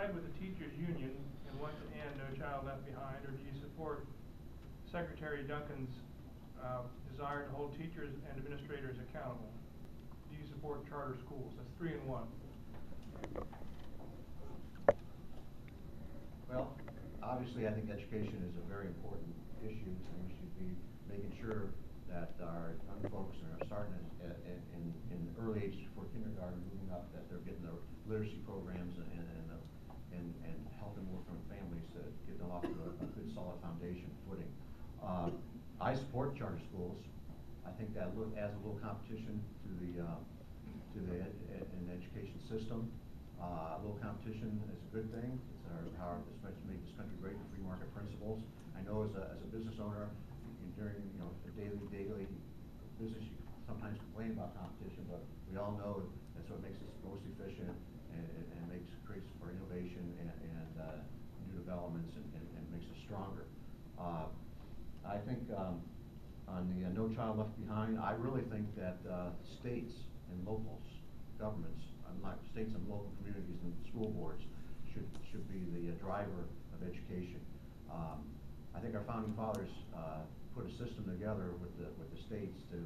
side with the teachers union and want to end No Child Left Behind, or do you support Secretary Duncan's desire to hold teachers and administrators accountable? Do you support charter schools? That's 3 in 1. Well, obviously I think education is a very important issue, and we should be making sure that our young folks are starting in early ages before kindergarten, moving up, that they're getting their literacy programs and helping work from families to get them off to a good solid foundation footing. I support charter schools. I think that adds a little competition to the education system. A little competition is a good thing. It's how it's meant to make this country great, the free market principles. I know as a business owner, during a daily business, you sometimes complain about competition, but we all know that's what makes us most efficient and creates for innovation and new developments and makes us stronger. I think on the No Child Left Behind, I really think that states and locals, governments, states and local communities and school boards should be the driver of education. I think our founding fathers put a system together with the states to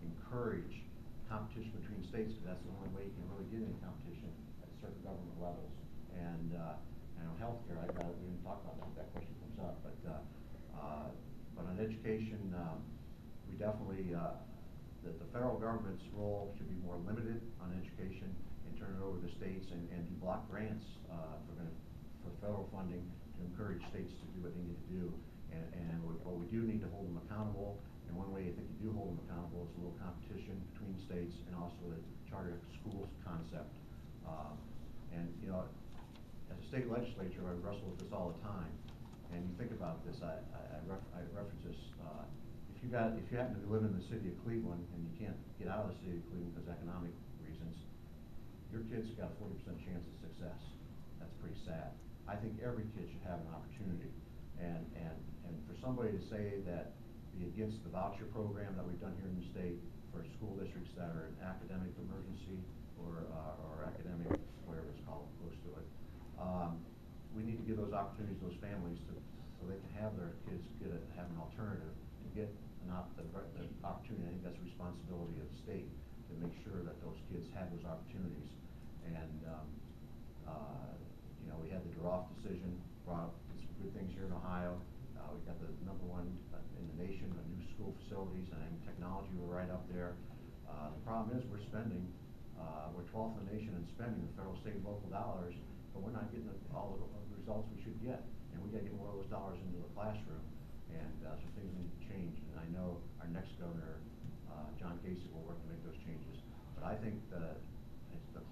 encourage competition between states, because that's the only way you can really get any competition at certain government levels. And healthcare, we didn't talk about that. That question comes up, but on education, we definitely that the federal government's role should be more limited on education and turn it over to states and do block grants for federal funding to encourage states to do what they need to do. But we do need to hold them accountable, and one way I think you do hold them accountable is a little competition between states and also the charter schools concept. As a state legislature, I wrestle with this all the time. And you think about this, I reference this. If you happen to live in the city of Cleveland and you can't get out of the city of Cleveland because of economic reasons, your kid's got a 40% chance of success. That's pretty sad. I think every kid should have an opportunity. And for somebody to say that be against the voucher program that we've done here in the state for school districts that are in academic emergency or academic, whatever it's called, close to it, we need to give those opportunities to those families so they can have their kids have an alternative and get the opportunity. I think that's a responsibility of the state to make sure that those kids have those opportunities. And we had the Droff decision, brought up some good things here in Ohio. We got the #1 in the nation of new school facilities, and I think technology, we're right up there. The problem is we're 12th in the nation in spending the federal, state, and local dollars, but we're not getting all the results we should get. And we got to get more of those dollars into the classroom, and so things need to change. And I know our next governor, John Casey, will work to make those changes. But I think the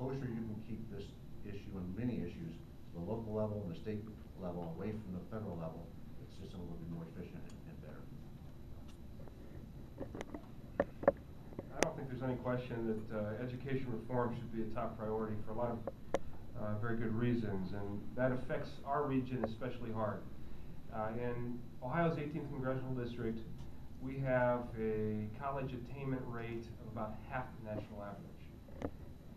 closer you can keep this issue and many issues to the local level and the state level away from the federal level, the system will be more efficient and better. I don't think there's any question that education reform should be a top priority for a lot of very good reasons, and that affects our region especially hard. In Ohio's 18th Congressional District, we have a college attainment rate of about half the national average.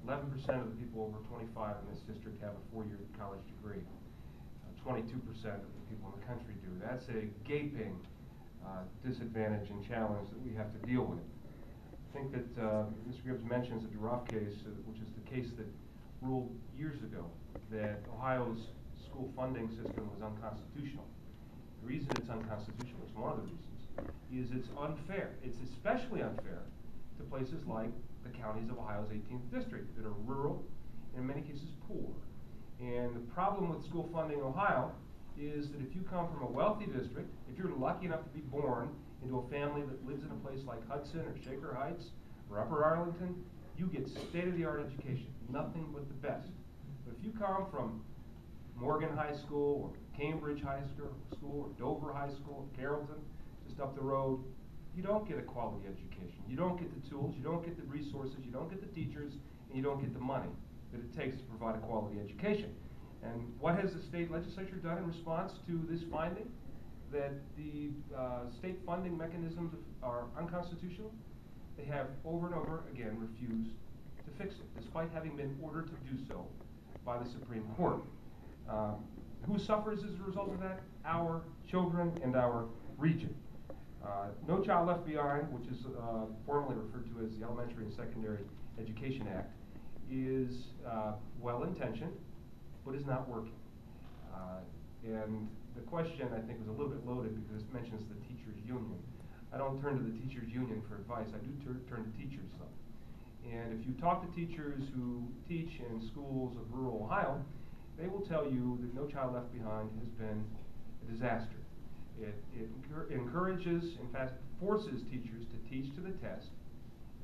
11% of the people over 25 in this district have a 4-year college degree. 22% of the people in the country do. That's a gaping disadvantage and challenge that we have to deal with. I think that Mr. Gibbs mentions the Droff case, which is the case that ruled years ago that Ohio's school funding system was unconstitutional. The reason it's unconstitutional, it's one of the reasons, is it's unfair. It's especially unfair to places like the counties of Ohio's 18th district that are rural and in many cases poor. And the problem with school funding in Ohio is that if you come from a wealthy district, if you're lucky enough to be born into a family that lives in a place like Hudson or Shaker Heights or Upper Arlington, you get state-of-the-art education, nothing but the best. But if you come from Morgan High School or Cambridge High School or Dover High School or Carrollton, just up the road, you don't get a quality education. You don't get the tools, you don't get the resources, you don't get the teachers, and you don't get the money that it takes to provide a quality education. And what has the state legislature done in response to this finding? That the state funding mechanisms are unconstitutional? They have over and over again refused to fix it, despite having been ordered to do so by the Supreme Court. Who suffers as a result of that? Our children and our region. No Child Left Behind, which is formally referred to as the Elementary and Secondary Education Act, is well-intentioned, but is not working. And the question, I think, was a little bit loaded because it mentions the teachers' union. I don't turn to the teachers' union for advice. I do turn to teachers, though. And if you talk to teachers who teach in schools of rural Ohio, they will tell you that No Child Left Behind has been a disaster. It encourages, in fact, forces teachers to teach to the test.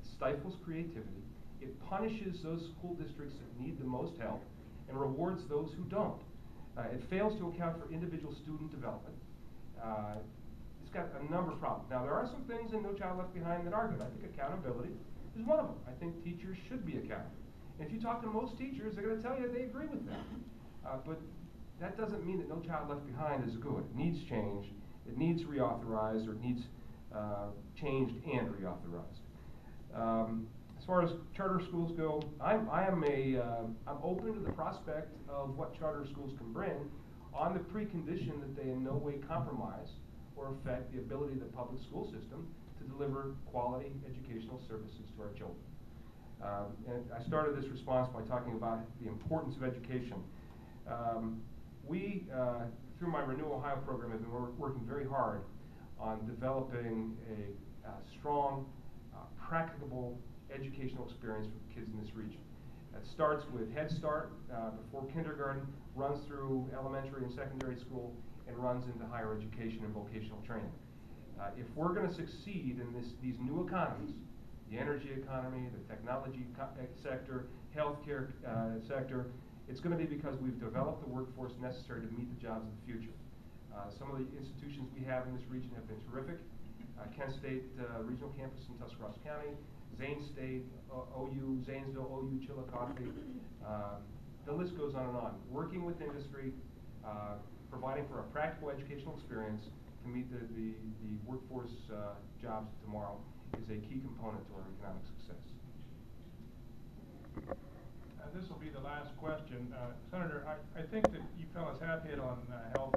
It stifles creativity. It punishes those school districts that need the most help and rewards those who don't. It fails to account for individual student development. It's got a number of problems. Now, there are some things in No Child Left Behind that are good. I think accountability is one of them. I think teachers should be accountable. And if you talk to most teachers, they're going to tell you they agree with that. But that doesn't mean that No Child Left Behind is good. It needs change. It needs reauthorized, or it needs changed and reauthorized. As far as charter schools go, I'm open to the prospect of what charter schools can bring, on the precondition that they in no way compromise or affect the ability of the public school system to deliver quality educational services to our children. And I started this response by talking about the importance of education. We, through my Renew Ohio program, have been working very hard on developing a strong, practicable educational experience for kids in this region. That starts with Head Start before kindergarten, runs through elementary and secondary school, and runs into higher education and vocational training. If we're going to succeed in these new economies, the energy economy, the technology sector, healthcare sector, it's going to be because we've developed the workforce necessary to meet the jobs of the future. Some of the institutions we have in this region have been terrific. Kent State Regional Campus in Tuscarawas County, Zane State, OU, Zanesville, OU, Chillicothe. The list goes on and on. Working with industry, providing for a practical educational experience to meet the workforce jobs of tomorrow is a key component to our economic success. This will be the last question. Senator, I think that you fellas have hit on health